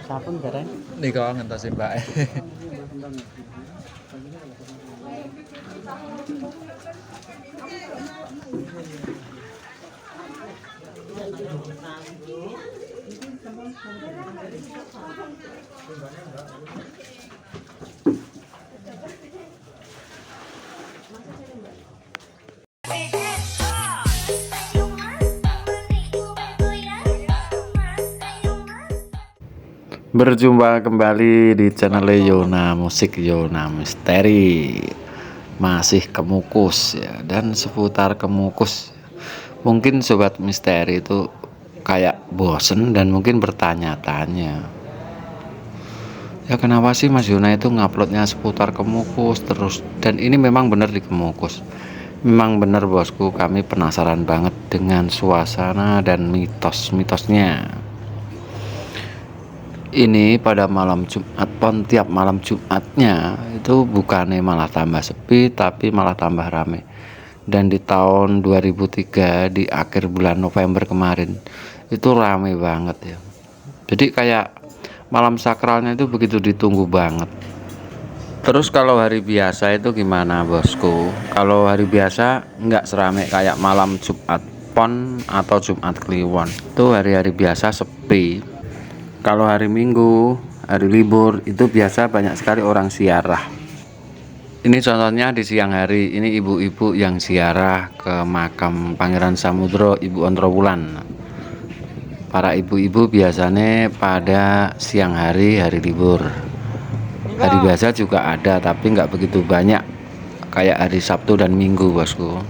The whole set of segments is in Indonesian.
Sampun bareng. Nika ngentosi Mbak. Berjumpa kembali di channel Yona Musik Yona Misteri. Masih Kemukus ya, dan seputar Kemukus. Mungkin sobat misteri itu kayak bosen dan mungkin bertanya-tanya, ya kenapa sih Mas Yona itu nguploadnya seputar Kemukus terus. Dan ini memang benar di Kemukus. Memang benar bosku, kami penasaran banget dengan suasana dan mitos-mitosnya. Ini pada malam Jumat pon, tiap malam Jumatnya itu bukannya malah tambah sepi tapi malah tambah rame. Dan di tahun 2003 di akhir bulan November kemarin itu rame banget ya. Jadi kayak malam sakralnya itu begitu ditunggu banget. Terus kalau hari biasa itu gimana bosku? Kalau hari biasa nggak serame kayak malam Jumat pon atau Jumat Kliwon. Itu hari-hari biasa sepi. Kalau hari Minggu, hari libur, itu biasa banyak sekali orang ziarah. Ini contohnya di siang hari, ini ibu-ibu yang ziarah ke makam Pangeran Samudro, Ibu Ontrowulan. Para ibu-ibu biasanya pada siang hari, hari libur. Hari biasa juga ada, tapi nggak begitu banyak kayak hari Sabtu dan Minggu bosku.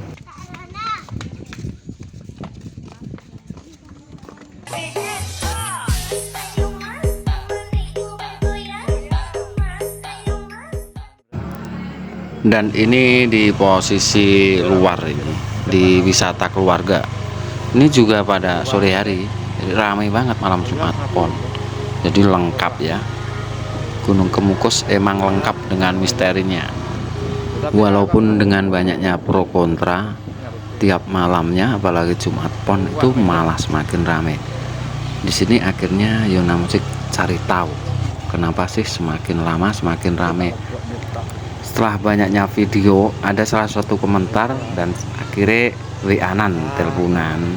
Dan ini di posisi luar, ini di wisata keluarga. Ini juga pada sore hari, jadi ramai banget malam Jumat pon. Jadi lengkap ya, Gunung Kemukus emang lengkap dengan misterinya. Walaupun dengan banyaknya pro kontra, tiap malamnya apalagi Jumat pon itu malah semakin ramai. Di sini akhirnya Yona Musik cari tahu kenapa sih semakin lama semakin ramai. Setelah banyaknya video, ada salah satu komentar dan akhirnya WA-an teleponan.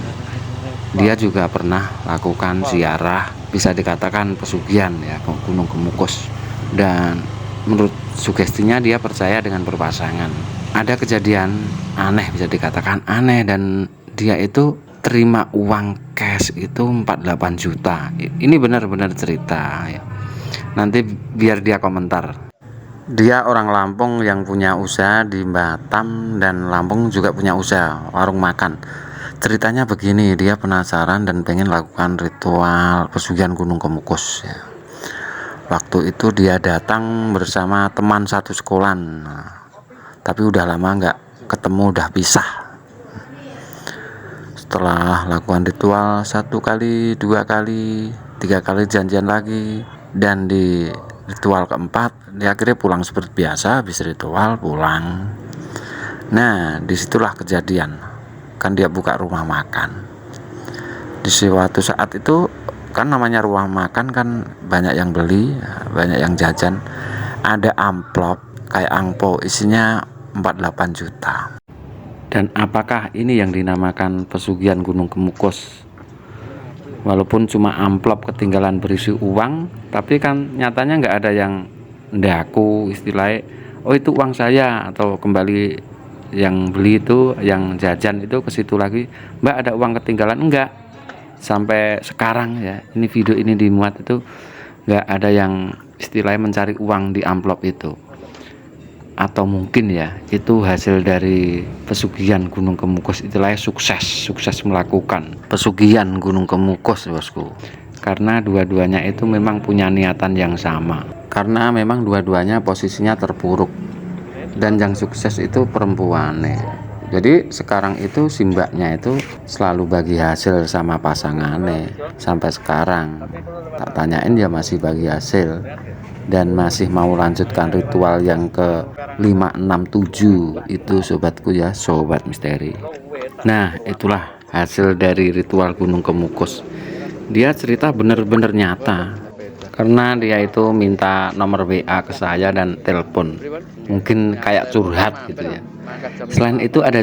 Dia juga pernah lakukan ziarah, bisa dikatakan pesugihan ya, ke Gunung Kemukus. Dan menurut sugestinya dia percaya dengan berpasangan. Ada kejadian aneh, bisa dikatakan aneh, dan dia itu terima uang cash itu 48 juta. Ini benar-benar cerita ya. Nanti biar dia komentar. Dia orang Lampung yang punya usaha di Batam, dan Lampung juga punya usaha warung makan. Ceritanya begini, dia penasaran dan pengen lakukan ritual pesugihan Gunung Kemukus ya. Waktu itu dia datang bersama teman satu sekolah, tapi udah lama nggak ketemu, udah pisah. Setelah lakukan ritual 1 kali, 2 kali, 3 kali janjian lagi, dan di ritual keempat dia akhirnya pulang seperti biasa. Habis ritual pulang. Nah disitulah kejadian, kan dia buka rumah makan. Di suatu saat itu kan namanya rumah makan kan banyak yang beli, banyak yang jajan. Ada amplop kayak angpo isinya 48 juta. Dan apakah ini yang dinamakan pesugihan Gunung Kemukus? Walaupun cuma amplop ketinggalan berisi uang, tapi kan nyatanya nggak ada yang ndaku istilahnya, oh itu uang saya, atau kembali yang beli itu, yang jajan itu ke situ lagi, Mbak ada uang ketinggalan, enggak. Sampai sekarang ya, ini video ini dimuat itu nggak ada yang istilahnya mencari uang di amplop itu. Atau mungkin ya itu hasil dari pesugihan Gunung Kemukus, istilahnya sukses melakukan pesugihan Gunung Kemukus bosku. Karena dua-duanya itu memang punya niatan yang sama, karena memang dua-duanya posisinya terpuruk, dan yang sukses itu perempuan nih. Jadi sekarang itu si mbaknya itu selalu bagi hasil sama pasangannya sampai sekarang. Tak tanyain dia masih bagi hasil dan masih mau lanjutkan ritual yang ke 567 itu sobatku ya, sobat misteri. Nah itulah hasil dari ritual Gunung Kemukus. Dia cerita bener-bener nyata, karena dia itu minta nomor WA ke saya dan telepon, mungkin kayak curhat gitu ya. Selain itu ada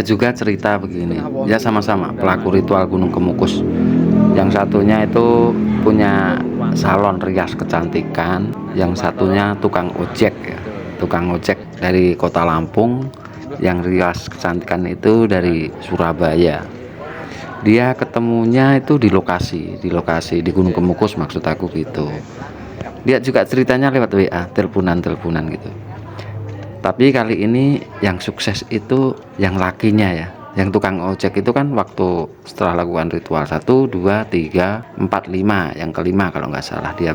juga cerita begini ya, sama-sama pelaku ritual Gunung Kemukus. Yang satunya itu punya salon rias kecantikan, yang satunya tukang ojek ya, tukang ojek dari kota Lampung, yang rias kecantikan itu dari Surabaya. Dia ketemunya itu di lokasi di Gunung Kemukus, maksud aku gitu. Dia juga ceritanya lewat WA, teleponan gitu. Tapi kali ini yang sukses itu yang lakinya ya, yang tukang ojek itu kan waktu setelah lakukan ritual 1, 2, 3, 4, 5, yang kelima kalau nggak salah dia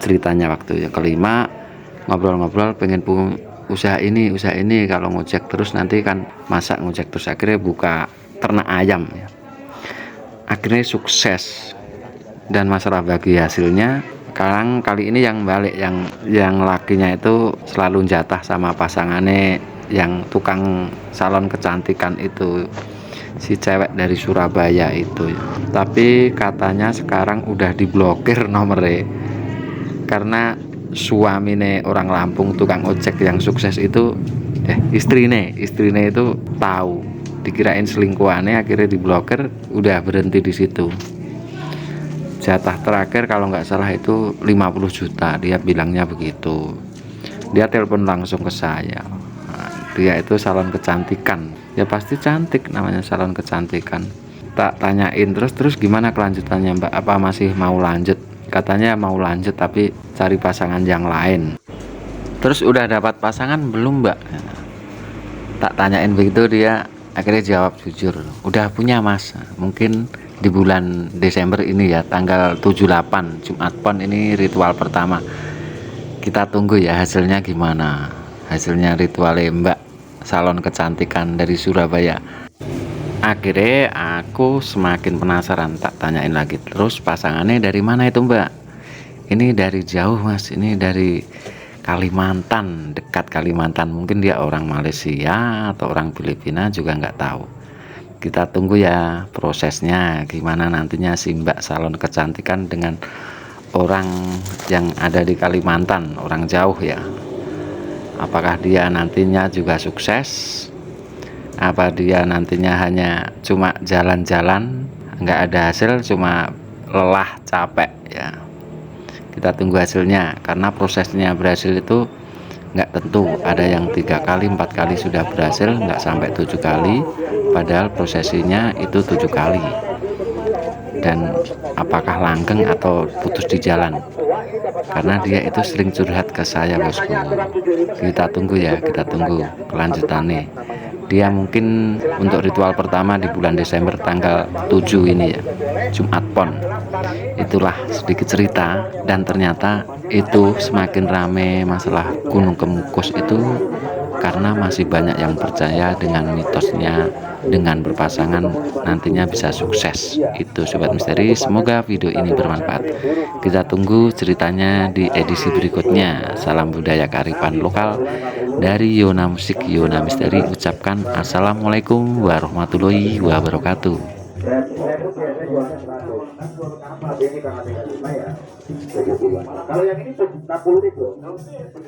ceritanya, waktu yang kelima ngobrol-ngobrol pengen usaha ini kalau ngojek terus nanti kan masak ngojek terus, akhirnya buka ternak ayam ya. Akhirnya sukses, dan masalah bagi hasilnya sekarang kali ini yang balik, yang lakinya itu selalu jatah sama pasangannya yang tukang salon kecantikan itu, si cewek dari Surabaya itu. Tapi katanya sekarang udah diblokir nomornya karena suamine orang Lampung tukang ojek yang sukses itu istrine itu tahu, dikirain selingkuhannya, akhirnya diblokir, udah berhenti di situ. Jatah terakhir kalau nggak salah itu 50 juta, dia bilangnya begitu. Dia telepon langsung ke saya. Nah, dia itu salon kecantikan, ya pasti cantik, namanya salon kecantikan. Tak tanyain terus gimana kelanjutannya Mbak, apa masih mau lanjut? Katanya mau lanjut tapi cari pasangan yang lain. Terus udah dapat pasangan belum Mbak? Tak tanyain begitu, dia akhirnya jawab jujur, udah punya Mas, mungkin di bulan Desember ini ya, tanggal 78 Jumat Pon ini ritual pertama. Kita tunggu ya hasilnya gimana, hasilnya ritualnya Mbak salon kecantikan dari Surabaya. Akhirnya aku semakin penasaran, tak tanyain lagi, terus pasangannya dari mana itu Mbak? Ini dari jauh Mas, ini dari Kalimantan, dekat Kalimantan, mungkin dia orang Malaysia atau orang Filipina juga nggak tahu. Kita tunggu ya prosesnya gimana nantinya si Mbak salon kecantikan dengan orang yang ada di Kalimantan, orang jauh ya. Apakah dia nantinya juga sukses? Apa dia nantinya hanya cuma jalan-jalan, nggak ada hasil, cuma lelah capek ya. Kita tunggu hasilnya, karena prosesnya berhasil itu nggak tentu, ada yang 3 kali 4 kali sudah berhasil, nggak sampai 7 kali, padahal prosesinya itu 7 kali. Dan apakah langgeng atau putus di jalan, karena dia itu sering curhat ke saya bosku. Kita tunggu ya, kita tunggu kelanjutannya. Dia mungkin untuk ritual pertama di bulan Desember tanggal 7 ini ya, Jumat Pon. Itulah sedikit cerita, dan ternyata itu semakin rame masalah Gunung Kemukus itu karena masih banyak yang percaya dengan mitosnya, dengan berpasangan nantinya bisa sukses. Itu Sobat Misteri, semoga video ini bermanfaat. Kita tunggu ceritanya di edisi berikutnya. Salam budaya kearifan lokal dari Yona Musik Yona Misteri, ucapkan assalamualaikum warahmatullahi wabarakatuh. Kalau yang ini 60.000.